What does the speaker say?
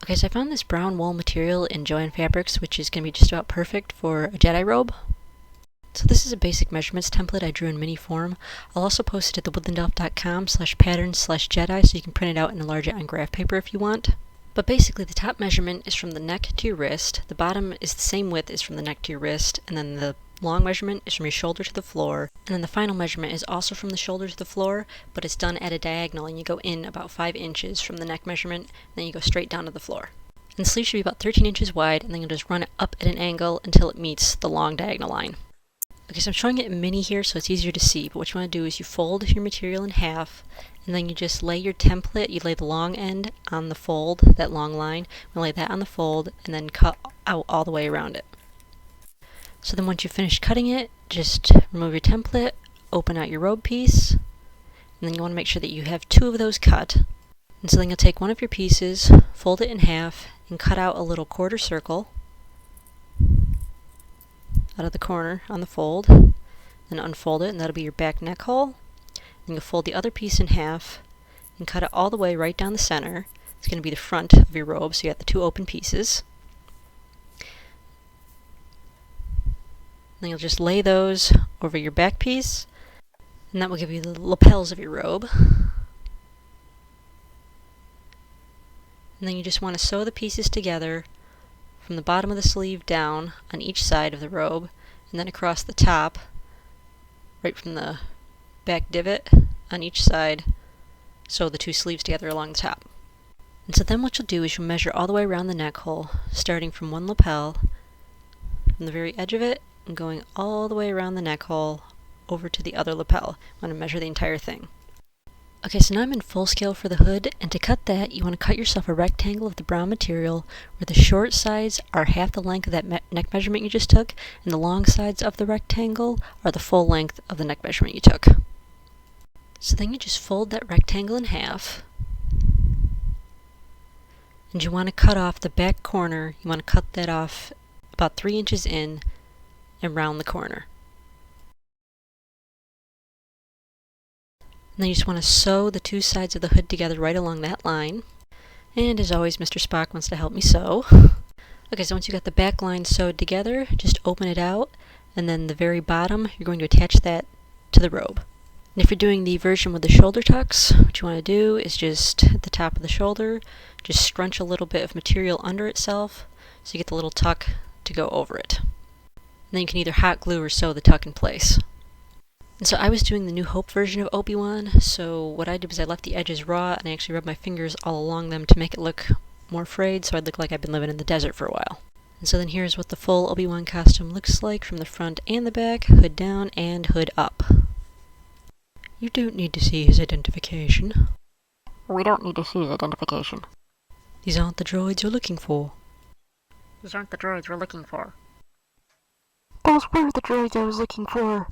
Okay, so I found this brown wool material in Joann Fabrics, which is going to be just about perfect for a Jedi robe. So this is a basic measurements template I drew in mini form. I'll also post it at the woodlandelf.com/patterns/Jedi so you can print it out and enlarge it on graph paper if you want. But basically the top measurement is from the neck to your wrist, the bottom is the same width as from the neck to your wrist, and then the long measurement is from your shoulder to the floor, and then the final measurement is also from the shoulder to the floor, but it's done at a diagonal and you go in about 5 inches from the neck measurement, and then you go straight down to the floor. And the sleeve should be about 13 inches wide, and then you'll just run it up at an angle until it meets the long diagonal line. Okay, so I'm showing it in mini here so it's easier to see, but what you want to do is you fold your material in half, and then you just lay your template, you lay the long end on the fold, that long line, and lay that on the fold, and then cut out all the way around it. So then once you've finished cutting it, just remove your template, open out your robe piece, and then you want to make sure that you have 2 of those cut. And so then you'll take one of your pieces, fold it in half, and cut out a little quarter circle out of the corner on the fold, then unfold it, and that'll be your back neck hole. Then you'll fold the other piece in half and cut it all the way right down the center. It's going to be the front of your robe, so you got the 2 open pieces. Then you'll just lay those over your back piece, and that will give you the lapels of your robe. And then you just want to sew the pieces together from the bottom of the sleeve down on each side of the robe, and then across the top, right from the back divot on each side, sew the 2 sleeves together along the top. And so then what you'll do is you'll measure all the way around the neck hole, starting from one lapel, from the very edge of it, and going all the way around the neck hole over to the other lapel. I'm going to measure the entire thing. Okay, so now I'm in full scale for the hood, and to cut that, you want to cut yourself a rectangle of the brown material where the short sides are half the length of that neck measurement you just took, and the long sides of the rectangle are the full length of the neck measurement you took. So then you just fold that rectangle in half, and you want to cut off the back corner. You want to cut that off about 3 inches in and round the corner. And then you just want to sew the 2 sides of the hood together right along that line. And as always, Mr. Spock wants to help me sew. Okay, so once you got the back line sewed together, just open it out, and then the very bottom, you're going to attach that to the robe. And if you're doing the version with the shoulder tucks, what you want to do is just at the top of the shoulder, just scrunch a little bit of material under itself, so you get the little tuck to go over it. And then you can either hot glue or sew the tuck in place. And so I was doing the New Hope version of Obi-Wan, so what I did was I left the edges raw, and I actually rubbed my fingers all along them to make it look more frayed, so I'd look like I'd been living in the desert for a while. And so then here's what the full Obi-Wan costume looks like from the front and the back, hood down and hood up. You don't need to see his identification. We don't need to see his identification. These aren't the droids you're looking for. These aren't the droids we're looking for. Those were the droids I was looking for.